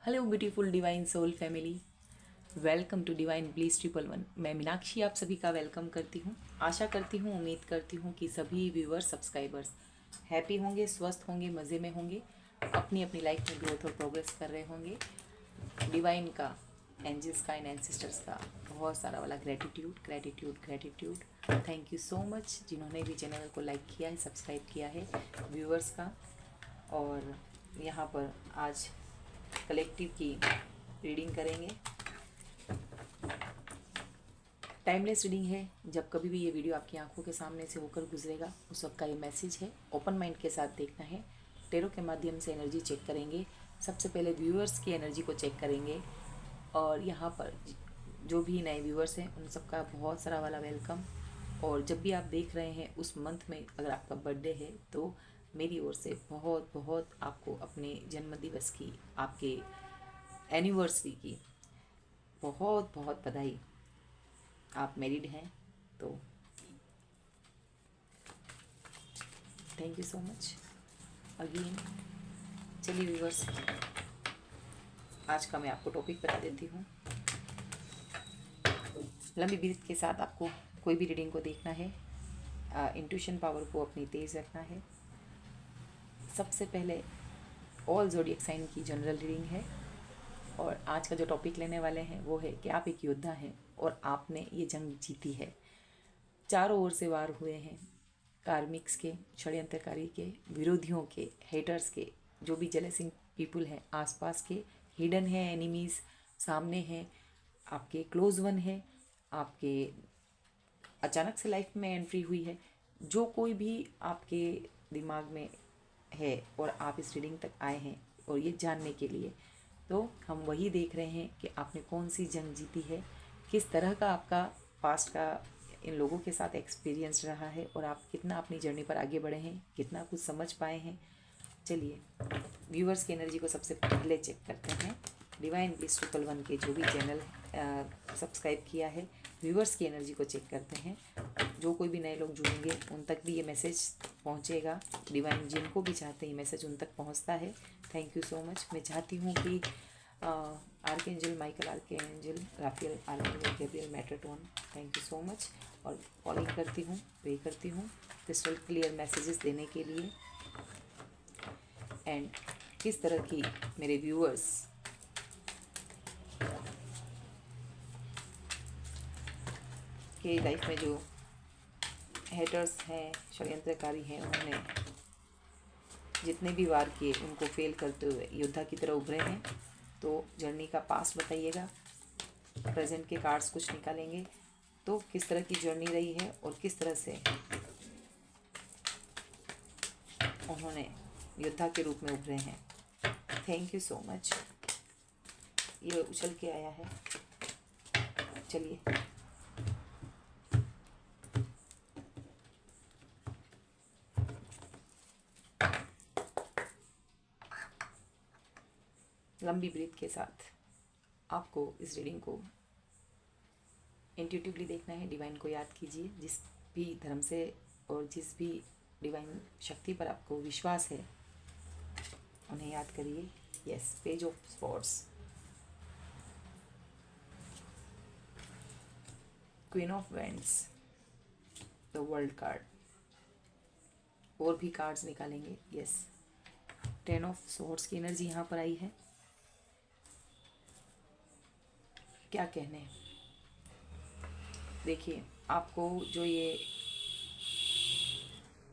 Hello beautiful divine soul family, welcome to divine bliss 111। मैं मीनाक्षी आप सभी का वेलकम करती हूँ। आशा करती हूँ, उम्मीद करती हूँ कि सभी व्यूअर्स सब्सक्राइबर्स हैप्पी होंगे, स्वस्थ होंगे, मज़े में होंगे, अपनी अपनी लाइफ में ग्रोथ और प्रोग्रेस कर रहे होंगे। डिवाइन का, एंजल्स का, एंड एंसेस्टर्स का बहुत सारा वाला gratitude gratitude gratitude. Thank you so much जिन्होंने भी चैनल को लाइक किया है, सब्सक्राइब किया है, व्यूअर्स का। और यहाँ पर आज कलेक्टिव की रीडिंग करेंगे। टाइमलेस रीडिंग है। जब कभी भी ये वीडियो आपकी आंखों के सामने से होकर गुजरेगा उस वक्त का ये मैसेज है। ओपन माइंड के साथ देखना है। टेरो के माध्यम से एनर्जी चेक करेंगे। सबसे पहले व्यूअर्स की एनर्जी को चेक करेंगे। और यहाँ पर जो भी नए व्यूअर्स हैं उन सबका बहुत सारा वाला वेलकम। और जब भी आप देख रहे हैं उस मंथ में अगर आपका बर्थडे है तो मेरी ओर से बहुत बहुत आपको अपने जन्मदिवस की, आपके एनिवर्सरी की बहुत बहुत बधाई। आप मैरिड हैं तो thank you so much again. चलिए व्यूवर्स, आज का मैं आपको टॉपिक बता देती हूँ। लंबी ब्रीथ के साथ आपको कोई भी रीडिंग को देखना है। इंट्यूशन पावर को अपनी तेज़ रखना है। सबसे पहले ऑल ज़ोडिएक साइन की जनरल रीडिंग है। और आज का जो टॉपिक लेने वाले हैं वो है कि आप एक योद्धा हैं और आपने ये जंग जीती है। चारों ओर से वार हुए हैं, कार्मिक्स के, षड्यंत्रकारी के, विरोधियों के, हेटर्स के, जो भी जेलसिंग पीपुल हैं आसपास के, हिडन है एनिमीज़, सामने हैं, आपके क्लोज वन है, आपके अचानक से लाइफ में एंट्री हुई है। जो कोई भी आपके दिमाग में है और आप इस रीडिंग तक आए हैं और ये जानने के लिए, तो हम वही देख रहे हैं कि आपने कौन सी जंग जीती है, किस तरह का आपका पास्ट का इन लोगों के साथ एक्सपीरियंस रहा है और आप कितना अपनी जर्नी पर आगे बढ़े हैं, कितना कुछ समझ पाए हैं। चलिए व्यूअर्स की एनर्जी को सबसे पहले चेक करते हैं। डिवाइन ब्लिस 111 के जो भी चैनल सब्सक्राइब किया है, व्यूअर्स की एनर्जी को चेक करते हैं। जो कोई भी नए लोग जुड़ेंगे उन तक भी ये मैसेज पहुंचेगा। डिवाइन जिनको भी चाहते हैं ये मैसेज उन तक पहुंचता है। Thank you so much. मैं चाहती हूँ कि archangel Michael, archangel Raphael, archangel Gabriel, Metatron, thank you so much. और कॉलिंग करती हूँ, प्रे करती हूँ क्रिस्टल क्लियर मैसेजेस देने के लिए। एंड किस तरह की मेरे व्यूअर्स के लाइफ में जो हेटर्स हैं, षड्यंत्रकारी हैं, उन्होंने जितने भी वार किए उनको फेल करते हुए योद्धा की तरह उभरे हैं। तो जर्नी का पास्ट बताइएगा। प्रेजेंट के कार्ड्स कुछ निकालेंगे तो किस तरह की जर्नी रही है और किस तरह से उन्होंने योद्धा के रूप में उभरे हैं। Thank you so much. ये उछल के आया है। चलिए लंबी ब्रीथ के साथ आपको इस रीडिंग को इंट्यूटिवली देखना है। डिवाइन को याद कीजिए। जिस भी धर्म से और जिस भी डिवाइन शक्ति पर आपको विश्वास है उन्हें याद करिए। Yes, page of swords, queen of wands, the world card. और भी कार्ड्स निकालेंगे। यस, 10 ऑफ स्वॉर्ड्स की एनर्जी यहाँ पर आई है। क्या कहने, देखिए आपको जो ये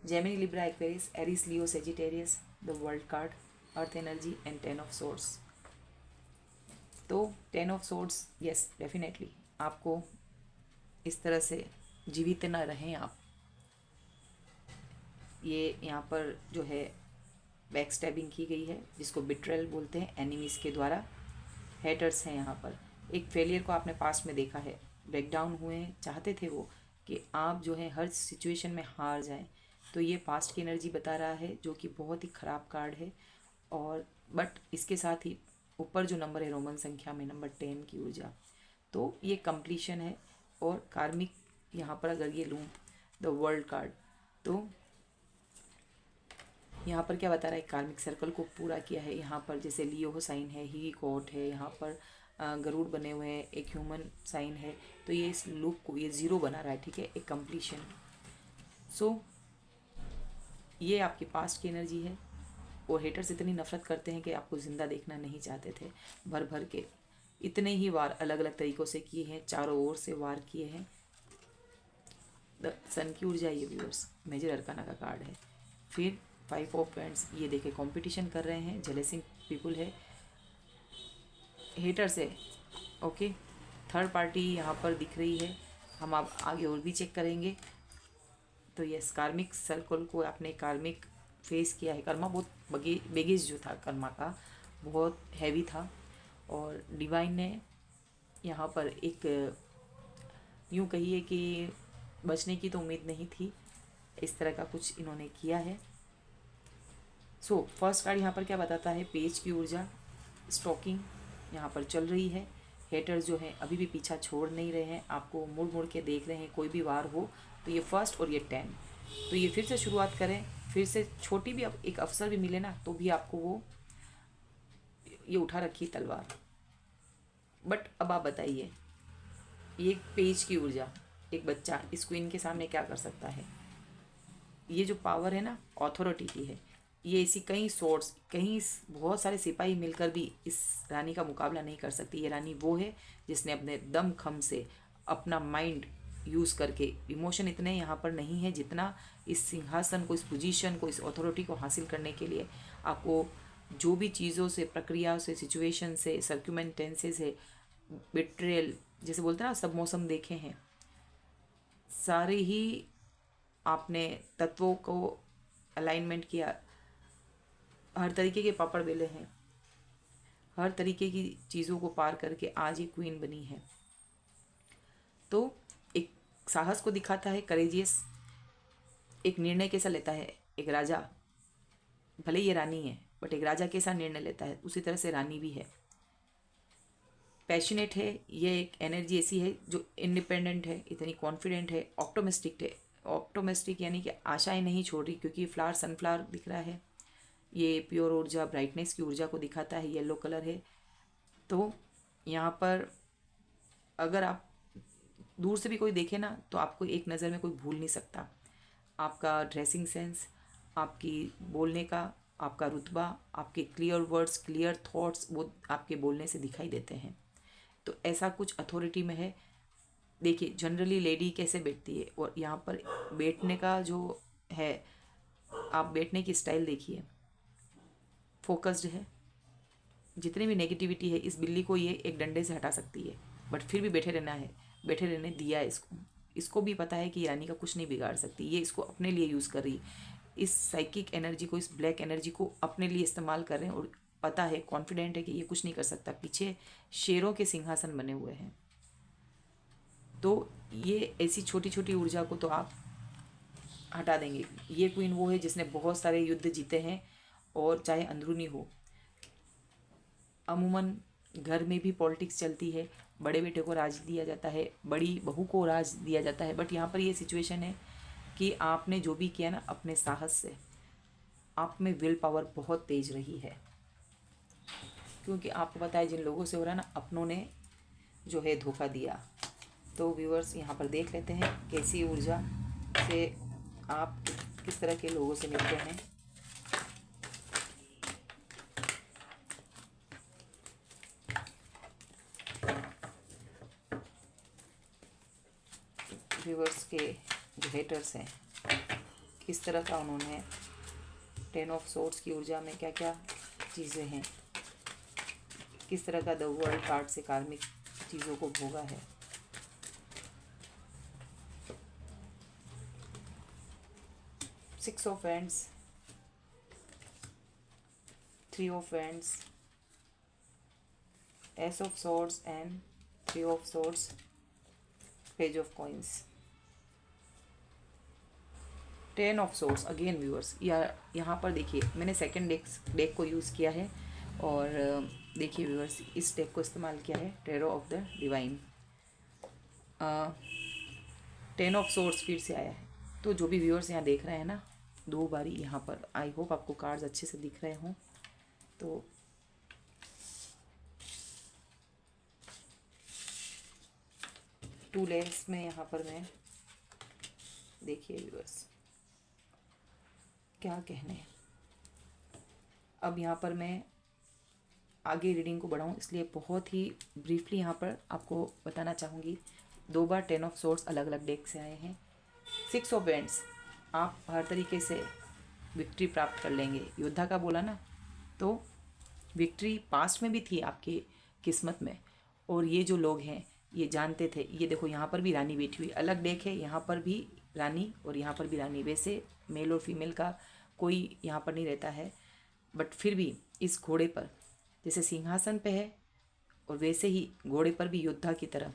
Gemini, Libra, Aquarius, Aries, Leo, Sagittarius, the world card, earth energy and 10 of swords. तो 10 ऑफ सोर्ड्स, यस डेफिनेटली आपको इस तरह से जीवित न रहें आप। ये यहाँ पर जो है बैक स्टैबिंग की गई है जिसको बिट्रेल बोलते हैं एनिमीज़ के द्वारा। हेटर्स हैं यहाँ पर। एक फेलियर को आपने पास्ट में देखा है, ब्रेकडाउन हुए हैं, चाहते थे वो कि आप जो है हर सिचुएशन में हार जाएं। तो ये पास्ट की एनर्जी बता रहा है जो कि बहुत ही ख़राब कार्ड है। और बट इसके साथ ही ऊपर जो नंबर है रोमन संख्या में नंबर 10 की ऊर्जा, तो ये कंप्लीशन है। और कार्मिक यहाँ पर अगर ये लूँ द वर्ल्ड कार्ड, तो यहाँ पर क्या बता रहा है, कार्मिक सर्कल को पूरा किया है। यहाँ पर जैसे लियो साइन है, ही कोट है, यहाँ पर गरुड़ बने हुए हैं, एक ह्यूमन साइन है। तो ये इस लूप को ये ज़ीरो बना रहा है, ठीक है, एक कंप्लीशन। सो ये आपकी पास्ट की एनर्जी है। और हेटर्स इतनी नफरत करते हैं कि आपको ज़िंदा देखना नहीं चाहते थे। भर भर के इतने ही वार अलग अलग तरीक़ों से किए हैं, चारों ओर से वार किए हैं। द सन की ऊर्जा ये व्यूअर्स मेजर अरकाना का कार्ड है। फिर 5 ऑफ पेंट्स, ये देखे कंपटीशन कर रहे हैं, जेलसिंग पीपुल है, हेटर्स है। ओके, थर्ड पार्टी यहाँ पर दिख रही है। हम आप आगे और भी चेक करेंगे। तो यस, कार्मिक सर्कल को आपने कार्मिक फेस किया है। कर्मा बहुत बेगेज जो था कर्मा का, बहुत हैवी था। और डिवाइन ने यहाँ पर एक यूँ कहिए कि बचने की तो उम्मीद नहीं थी, इस तरह का कुछ इन्होंने किया है। सो फर्स्ट कार्ड यहाँ पर क्या बताता है, पेज की ऊर्जा, स्टॉकिंग यहाँ पर चल रही है। हेटर्स जो हैं अभी भी पीछा छोड़ नहीं रहे हैं, आपको मुड़ मुड़ के देख रहे हैं। कोई भी वार हो तो ये फर्स्ट और ये 10, तो ये फिर से शुरुआत करें, फिर से छोटी भी अब एक अवसर भी मिले ना तो भी आपको वो ये उठा रखी तलवार। बट अब आप बताइए, ये पेज की ऊर्जा, एक बच्चा इस क्वीन के सामने क्या कर सकता है। ये जो पावर है ना, ऑथोरिटी की है। ये ऐसी कई सोर्स, कहीं बहुत सारे सिपाही मिलकर भी इस रानी का मुकाबला नहीं कर सकती। ये रानी वो है जिसने अपने दम खम से अपना माइंड यूज़ करके, इमोशन इतने यहाँ पर नहीं है जितना इस सिंहासन को, इस पोजीशन को, इस अथॉरिटी को हासिल करने के लिए आपको जो भी चीज़ों से, प्रक्रिया से, सिचुएशन से, सर्क्यूमेंटेंसेस है, बिट्रेल जैसे बोलते हैं ना, सब मौसम देखे हैं, सारे ही आपने तत्वों को अलाइनमेंट किया। हर तरीके के पापड़ बेले हैं, हर तरीके की चीज़ों को पार करके आज ये क्वीन बनी है। तो एक साहस को दिखाता है, करेजियस, एक निर्णय कैसा लेता है एक राजा। भले ये रानी है बट एक राजा कैसा निर्णय लेता है, उसी तरह से रानी भी है। पैशनेट है, ये एक एनर्जी ऐसी है जो इंडिपेंडेंट है, इतनी कॉन्फिडेंट है, ऑप्टोमिस्टिक है। ऑप्टोमिस्टिक यानी कि आशाएं नहीं छोड़ रही, क्योंकि फ्लावर सनफ्लावर दिख रहा है। ये प्योर ऊर्जा, ब्राइटनेस की ऊर्जा को दिखाता है, येलो कलर है। तो यहाँ पर अगर आप दूर से भी कोई देखे ना तो आपको एक नज़र में कोई भूल नहीं सकता। आपका ड्रेसिंग सेंस, आपकी बोलने का, आपका रुतबा, आपके क्लियर वर्ड्स, क्लियर थॉट्स, वो आपके बोलने से दिखाई देते हैं। तो ऐसा कुछ अथॉरिटी में है। देखिए जनरली लेडी कैसे बैठती है, और यहाँ पर बैठने का जो है, आप बैठने की स्टाइल देखिए, फोकस्ड है। जितनी भी नेगेटिविटी है, इस बिल्ली को ये एक डंडे से हटा सकती है, बट फिर भी बैठे रहना है, बैठे रहने दिया है इसको। इसको भी पता है कि ये रानी का कुछ नहीं बिगाड़ सकती, ये इसको अपने लिए यूज़ कर रही, इस साइकिक एनर्जी को, इस ब्लैक एनर्जी को अपने लिए इस्तेमाल कर रहे हैं। और पता है, कॉन्फिडेंट है कि ये कुछ नहीं कर सकता। पीछे शेरों के सिंहासन बने हुए हैं। तो ये ऐसी छोटी छोटी ऊर्जा को तो आप हटा देंगे। ये क्वीन वो है जिसने बहुत सारे युद्ध जीते हैं, और चाहे अंदरूनी हो, अमूमन घर में भी पॉलिटिक्स चलती है, बड़े बेटे को राज दिया जाता है, बड़ी बहू को राज दिया जाता है। बट यहाँ पर ये सिचुएशन है कि आपने जो भी किया ना अपने साहस से, आप में विल पावर बहुत तेज रही है। क्योंकि आपको पता है जिन लोगों से हो रहा है ना, अपनों ने जो है धोखा दिया। तो व्यूअर्स यहाँ पर देख लेते हैं कैसी ऊर्जा से आप किस तरह के लोगों से मिलते हैं। व्यूअर्स के जो हेटर्स हैं, किस तरह का उन्होंने 10 ऑफ सोर्ड्स की ऊर्जा में क्या क्या चीज़ें हैं, किस तरह का द वर्ल्ड कार्ड से कार्मिक चीज़ों को भोगा है। Six of hands, 3 of hands, S of swords and 3 of swords, page of coins, 10 of source. Again viewers, यहाँ पर देखिए मैंने सेकंड डेक को यूज़ किया है, और देखिए व्यूअर्स इस डेक को इस्तेमाल किया है, tarot of the divine. 10 of source फिर से आया है। तो जो भी व्यूअर्स यहाँ देख रहे हैं ना, 2 बारी यहाँ पर। आई होप आपको कार्ड्स अच्छे से दिख रहे हों। तो टू लेयर्स में यहाँ पर मैं, देखिए व्यूअर्स क्या कहने हैं। अब यहाँ पर मैं आगे रीडिंग को बढ़ाऊँ इसलिए बहुत ही ब्रीफली यहाँ पर आपको बताना चाहूँगी। 2 बार 10 ऑफ सोर्ड्स अलग अलग डेक से आए हैं। 6 ऑफ वेंड्स, आप हर तरीके से विक्ट्री प्राप्त कर लेंगे। योद्धा का बोला ना, तो विक्ट्री पास्ट में भी थी आपकी किस्मत में, और ये जो लोग हैं ये जानते थे। ये देखो यहाँ पर भी रानी बैठी हुई, अलग डेक है, यहाँ पर भी रानी और यहाँ पर भी रानी। वैसे मेल और फीमेल का कोई यहाँ पर नहीं रहता है, बट फिर भी इस घोड़े पर जैसे सिंहासन पे है और वैसे ही घोड़े पर भी योद्धा की तरह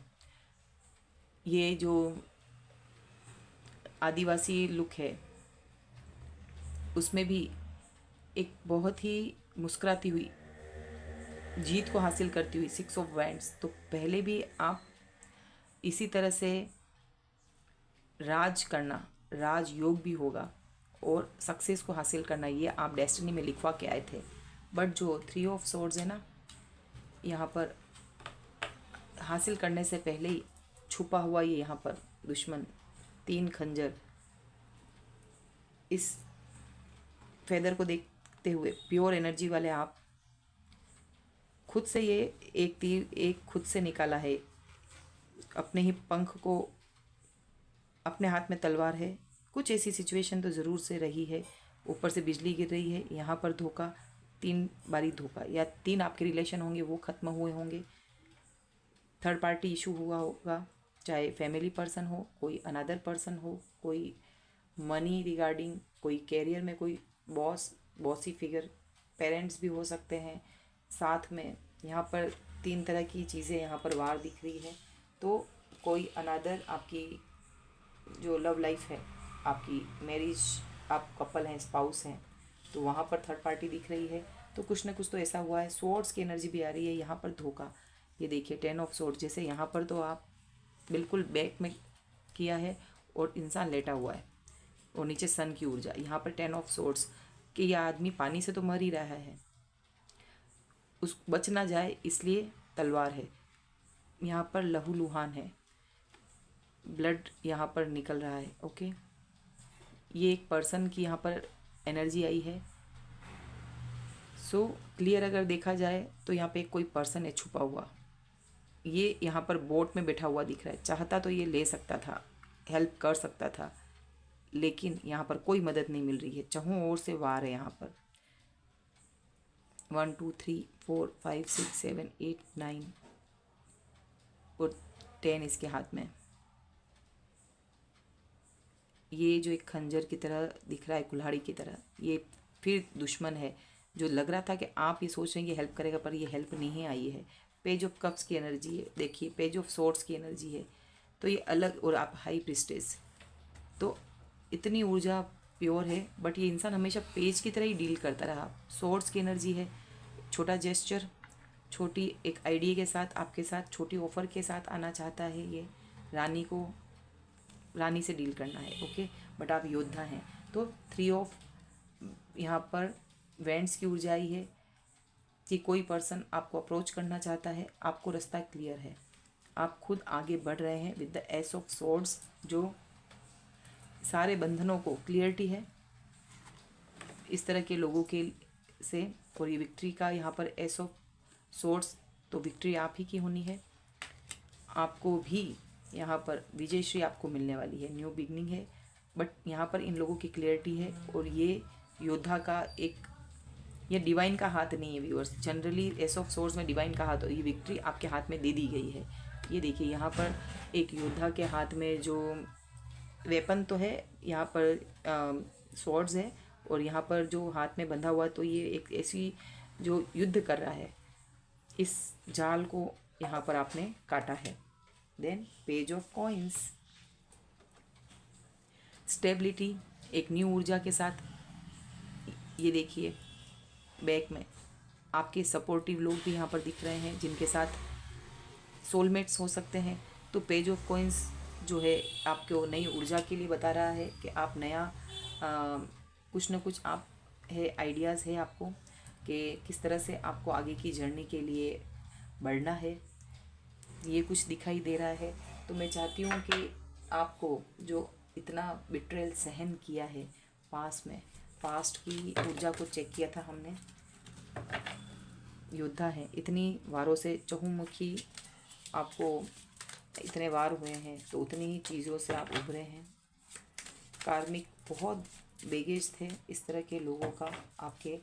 ये जो आदिवासी लुक है उसमें भी एक बहुत ही मुस्कुराती हुई, जीत को हासिल करती हुई 6 ऑफ वैंड्स। तो पहले भी आप इसी तरह से राज करना, राजयोग भी होगा और सक्सेस को हासिल करना, ये आप डेस्टिनी में लिखवा के आए थे। बट जो 3 ऑफ सोर्ड्स है ना, यहाँ पर हासिल करने से पहले ही छुपा हुआ ये यहाँ पर दुश्मन, 3 खंजर, इस फेदर को देखते हुए प्योर एनर्जी वाले आप खुद से ये एक तीर एक खुद से निकाला है, अपने ही पंख को, अपने हाथ में तलवार है। कुछ ऐसी सिचुएशन तो ज़रूर से रही है, ऊपर से बिजली गिर रही है, यहाँ पर धोखा, 3 बारी धोखा, या 3 आपके रिलेशन होंगे वो ख़त्म हुए होंगे, थर्ड पार्टी इशू हुआ होगा, चाहे फैमिली पर्सन हो, कोई अनदर पर्सन हो, कोई मनी रिगार्डिंग, कोई कैरियर में कोई बॉसी फिगर, पेरेंट्स भी हो सकते हैं साथ में। यहाँ पर 3 तरह की चीज़ें यहाँ पर वार दिख रही है। तो कोई अनदर आपकी जो लव लाइफ है, आपकी मैरिज, आप कपल हैं, स्पाउस हैं, तो वहाँ पर थर्ड पार्टी दिख रही है। तो कुछ ना कुछ तो ऐसा हुआ है। स्वॉर्ड्स की एनर्जी भी आ रही है, यहाँ पर धोखा, ये देखिए 10 ऑफ स्वॉर्ड्स, जैसे यहाँ पर तो आप बिल्कुल बैक में किया है और इंसान लेटा हुआ है और नीचे सन की ऊर्जा, यहाँ पर 10 ऑफ स्वॉर्ड्स कि यह आदमी पानी से तो मर ही रहा है, उस बच ना जाए इसलिए तलवार है, यहाँ पर लहूलुहान है, ब्लड यहाँ पर निकल रहा है। ओके, ये एक पर्सन की यहाँ पर एनर्जी आई है। सो क्लियर अगर देखा जाए तो यहाँ पे कोई पर्सन है छुपा हुआ, ये यहाँ पर बोट में बैठा हुआ दिख रहा है। चाहता तो ये ले सकता था, हेल्प कर सकता था, लेकिन यहाँ पर कोई मदद नहीं मिल रही है। चाहों ओर से वार है यहाँ पर। 1 2 3 4 5 6 7 8 9 और 10 इसके हाथ में। ये जो एक खंजर की तरह दिख रहा है, कुल्हाड़ी की तरह, ये फिर दुश्मन है जो लग रहा था कि आप ये सोच रहे हैं कि हेल्प करेगा, पर ये हेल्प नहीं आई है। पेज ऑफ कप्स की एनर्जी है, देखिए पेज ऑफ सोर्ड्स की एनर्जी है, तो ये अलग, और आप हाई प्रिस्टेस, तो इतनी ऊर्जा प्योर है। बट ये इंसान हमेशा पेज की तरह ही डील करता रहा। सोर्ड्स की एनर्जी है, छोटा जेस्चर, छोटी एक आइडिया के साथ, आपके साथ छोटी ऑफर के साथ आना चाहता है। ये रानी से डील करना है। ओके, बट आप योद्धा हैं। तो 3 ऑफ यहाँ पर वेंट्स की ऊर्जा आई है कि कोई पर्सन आपको अप्रोच करना चाहता है, आपको रास्ता क्लियर है, आप खुद आगे बढ़ रहे हैं with the S of swords, जो सारे बंधनों को क्लियरिटी है इस तरह के लोगों के से। और ये विक्ट्री का यहाँ पर एस ऑफ सोर्ड्स, तो विक्ट्री आप ही की होनी है। आपको भी यहाँ पर विजयश्री आपको मिलने वाली है, न्यू बिगनिंग है। बट यहाँ पर इन लोगों की क्लियरिटी है, और ये योद्धा का एक, ये डिवाइन का हाथ नहीं है viewers. Generally S of source में डिवाइन का हाथ हो, ये विक्ट्री आपके हाथ में दे दी गई है। ये देखिए यहाँ पर एक योद्धा के हाथ में जो वेपन तो है, यहाँ पर स्वॉर्ड्स है, और यहाँ पर जो हाथ में बंधा हुआ है, तो ये एक ऐसी जो युद्ध कर रहा है, इस जाल को यहाँ पर आपने काटा है। Then page of coins, stability, एक न्यू ऊर्जा के साथ। ये देखिए बैक में आपके सपोर्टिव लोग भी यहाँ पर दिख रहे हैं, जिनके साथ सोलमेट्स हो सकते हैं। तो पेज ऑफ कॉइन्स जो है आपको नई ऊर्जा के लिए बता रहा है कि आप नया कुछ ना कुछ आप है आइडियाज़ है आपको कि किस तरह से आपको आगे की जर्नी के लिए बढ़ना है, ये कुछ दिखाई दे रहा है। तो मैं चाहती हूँ कि आपको जो इतना बिट्रेल सहन किया है पास में, पास्ट की ऊर्जा को चेक किया था हमने, योद्धा है, इतनी वारों से चहुमुखी आपको इतने वार हुए हैं, तो उतनी ही चीज़ों से आप उभरे हैं। कार्मिक बहुत बेगेज थे इस तरह के लोगों का, आपके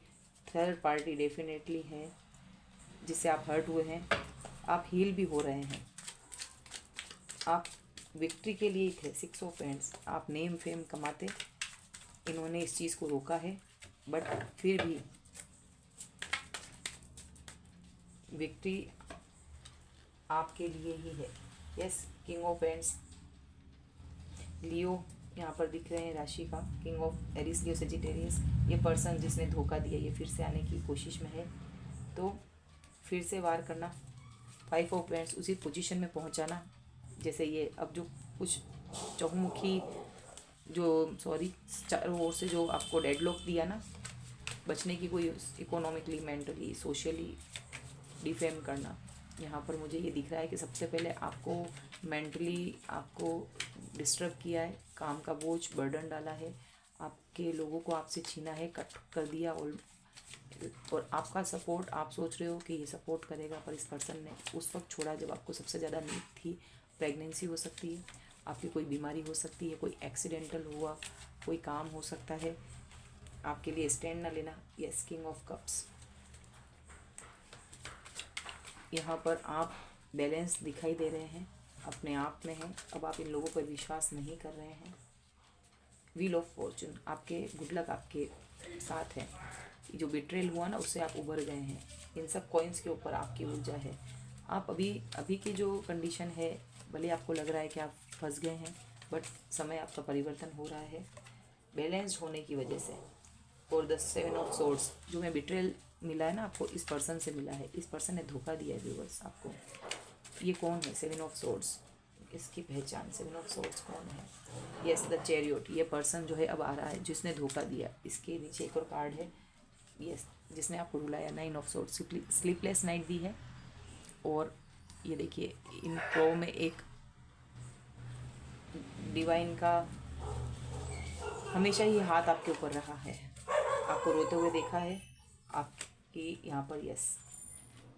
थर्ड पार्टी डेफिनेटली है जिससे आप हर्ट हुए हैं। आप हील भी हो रहे हैं, आप विक्ट्री के लिए ही थे। 6 ऑफ हैंड्स, आप नेम फेम कमाते, इन्होंने इस चीज़ को रोका है, बट फिर भी विक्ट्री आपके लिए ही है। Yes, king of hands, Leo यहाँ पर दिख रहे हैं राशि का, king of Aries, Leo Sagittarius. ये पर्सन जिसने धोखा दिया ये फिर से आने की कोशिश में है, तो फिर से वार करना। 5 ऑफ हैंड्स, उसी पोजीशन में पहुँचाना जैसे ये अब जो कुछ चहुमुखी चारों ओर से जो आपको डेडलॉक दिया ना, बचने की कोई इकोनॉमिकली, मेंटली, सोशली डिफेम करना। यहाँ पर मुझे ये दिख रहा है कि सबसे पहले आपको मेंटली आपको डिस्टर्ब किया है, काम का बोझ बर्डन डाला है, आपके लोगों को आपसे छीना है, कट कर दिया। और आपका सपोर्ट, आप सोच रहे हो कि ये सपोर्ट करेगा, पर इस पर्सन ने उस वक्त छोड़ा जब आपको सबसे ज़्यादा नीड थी। प्रेगनेंसी हो सकती है, आपकी कोई बीमारी हो सकती है, कोई एक्सीडेंटल हुआ, कोई काम हो सकता है, आपके लिए स्टैंड ना लेना। यस, किंग ऑफ कप्स, यहाँ पर आप बैलेंस दिखाई दे रहे हैं, अपने आप में हैं, अब आप इन लोगों पर विश्वास नहीं कर रहे हैं। व्हील ऑफ फॉर्चून, आपके गुड लक आपके साथ है। जो बिट्रेल हुआ ना, उससे आप उभर गए हैं। इन सब कॉइन्स के ऊपर आपकी ऊर्जा है। आप अभी की जो कंडीशन है, भले आपको लग रहा है कि आप फंस गए हैं, बट समय आपका परिवर्तन हो रहा है बैलेंस्ड होने की वजह से। और द 7 ऑफ सोर्ड्स, जो मैं बिट्रेल मिला है ना आपको, इस पर्सन से मिला है, इस पर्सन ने धोखा दिया है व्यूअर्स आपको। ये कौन है? 7 ऑफ सोर्ड्स, इसकी पहचान 7 ऑफ सोर्ड्स कौन है? यस, द चैरियट, ये पर्सन जो है अब आ रहा है जिसने धोखा दिया। इसके नीचे एक और कार्ड है, यस, जिसने आपको रुलाया। 9 ऑफ सोर्ड्स, स्लीपलेस नाइट दी है। और ये देखिए, इन प्रो में एक डिवाइन का हमेशा ही हाथ आपके ऊपर रहा है, आपको रोते हुए देखा है। आपकी यहाँ पर यस,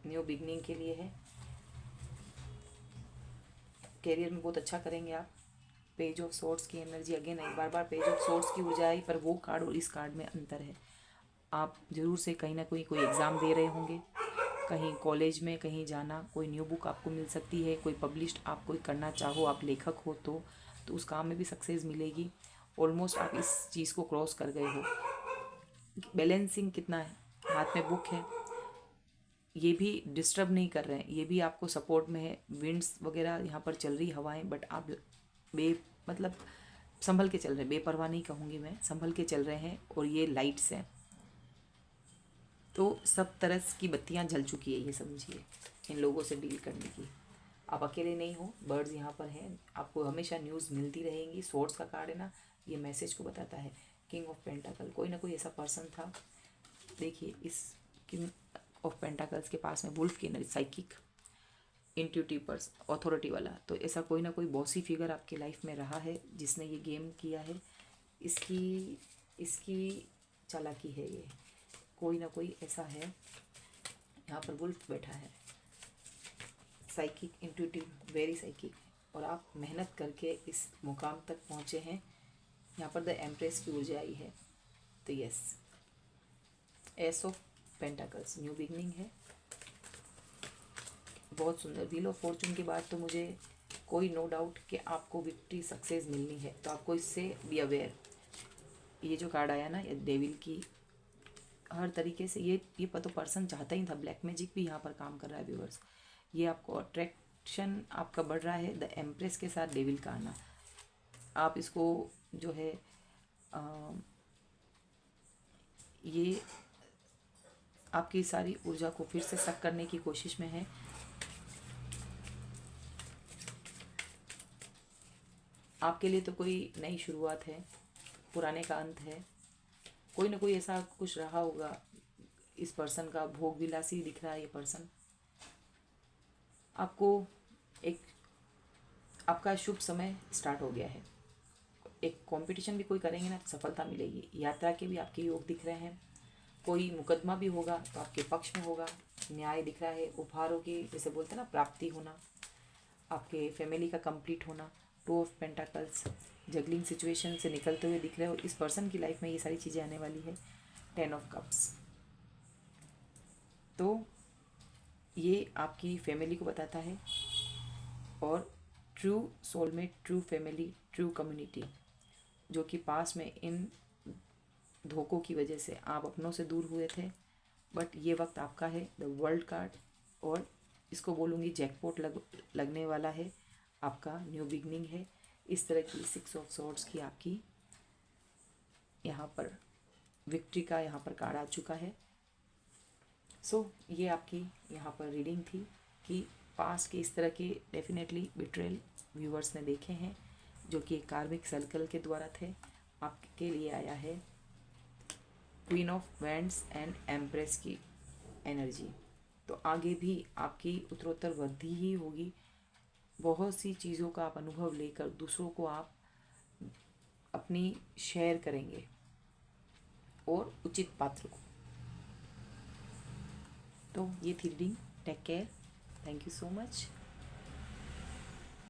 न्यू बिगनिंग के लिए है, कैरियर में बहुत अच्छा करेंगे आप। पेज ऑफ सोर्ड्स की energy again I, bar bar page of swords की ऊर्जा आई, पर वो कार्ड और इस कार्ड में अंतर है। आप ज़रूर से कहीं ना कोई एग्ज़ाम दे रहे होंगे, कहीं कॉलेज में कहीं जाना, कोई न्यू बुक आपको मिल सकती है, कोई पब्लिश्ड आप कोई करना चाहो, आप लेखक हो तो उस काम में भी सक्सेस मिलेगी। ऑलमोस्ट आप इस चीज़ को क्रॉस कर गए हो। बैलेंसिंग कितना है, हाथ में बुक है, ये भी डिस्टर्ब नहीं कर रहे हैं, ये भी आपको सपोर्ट में है। विंड्स वगैरह यहाँ पर चल रही हवाएं, बट आप मतलब संभल के चल रहे हैं, बेपरवाह नहीं कहूँगी मैं, संभल के चल रहे हैं। और ये लाइट्स हैं, तो सब तरह की बत्तियाँ जल चुकी है, ये समझिए इन लोगों से डील करने की। आप अकेले नहीं हो, बर्ड्स यहाँ पर हैं, आपको हमेशा न्यूज़ मिलती रहेंगी। सोर्स का कार्ड है ना, ये मैसेज को बताता है। किंग ऑफ पेंटाकल, कोई ना कोई ऐसा पर्सन था, देखिए इस किंग ऑफ पेंटाकल्स के पास में वुल्फ की energy, psychic, intuitive person, authority वाला, तो ऐसा कोई ना कोई बॉसी फिगर आपकी लाइफ में रहा है जिसने ये गेम किया है। इसकी चालाकी है, ये कोई ना कोई ऐसा है। यहाँ पर वुल्फ बैठा है, साइकिक, इंट्यूटिव, वेरी साइकिक, और आप मेहनत करके इस मुकाम तक पहुँचे हैं। यहाँ पर द एम्प्रेस की ऊर्जा आई है, तो yes, S of pentacles, new beginning है, बहुत सुंदर। व्हील ऑफ फॉर्चून के बाद तो मुझे कोई नो डाउट कि आपको विक्ट्री, सक्सेस मिलनी है, तो आपको इससे बी अवेयर। ये जो कार्ड आया ना, ये डेविल की हर तरीके से ये तो पर्सन चाहता ही था। ब्लैक मैजिक भी यहाँ पर काम कर रहा है व्यूअर्स। ये आपको अट्रैक्शन आपका बढ़ रहा है द एम्प्रेस के साथ डेविल का आना। आप इसको जो है ये आपकी सारी ऊर्जा को फिर से सक करने की कोशिश में है। आपके लिए तो कोई नई शुरुआत है, पुराने का अंत है। कोई ना कोई ऐसा कुछ रहा होगा, इस पर्सन का भोग विलासी दिख रहा है ये पर्सन। आपको एक आपका शुभ समय स्टार्ट हो गया है। एक कंपटीशन भी कोई करेंगे ना तो सफलता मिलेगी। यात्रा के भी आपके योग दिख रहे हैं। कोई मुकदमा भी होगा तो आपके पक्ष में होगा। न्याय दिख रहा है। उपहारों की जैसे बोलते हैं ना प्राप्ति होना, आपके फैमिली का कंप्लीट होना। Two of pentacles, juggling situation से निकलते हुए दिख रहे हो। इस पर्सन की लाइफ में ये सारी चीज़ें आने वाली है। 10 ऑफ कप्स, तो ये आपकी फैमिली को बताता है। और true soulmate, true family, true community, जो कि पास में इन धोखों की वजह से आप अपनों से दूर हुए थे, बट ये वक्त आपका है। द वर्ल्ड कार्ड, और इसको बोलूँगी जैकपॉट लगने वाला है। आपका न्यू बिगनिंग है। इस तरह की 6 ऑफ सॉर्ड्स की आपकी यहाँ पर विक्ट्री का यहाँ पर कार्ड आ चुका है। सो ये आपकी यहाँ पर रीडिंग थी कि पास के इस तरह के डेफिनेटली बिट्रेल व्यूअर्स ने देखे हैं, जो कि कार्मिक सर्कल के द्वारा थे। आपके लिए आया है queen of wands and empress की एनर्जी। तो आगे भी आपकी उत्तरोत्तर वृद्धि ही होगी। बहुत सी चीज़ों का आप अनुभव लेकर दूसरों को आप अपनी शेयर करेंगे, और उचित पात्र को। तो ये थी reading. Take care, thank you so much.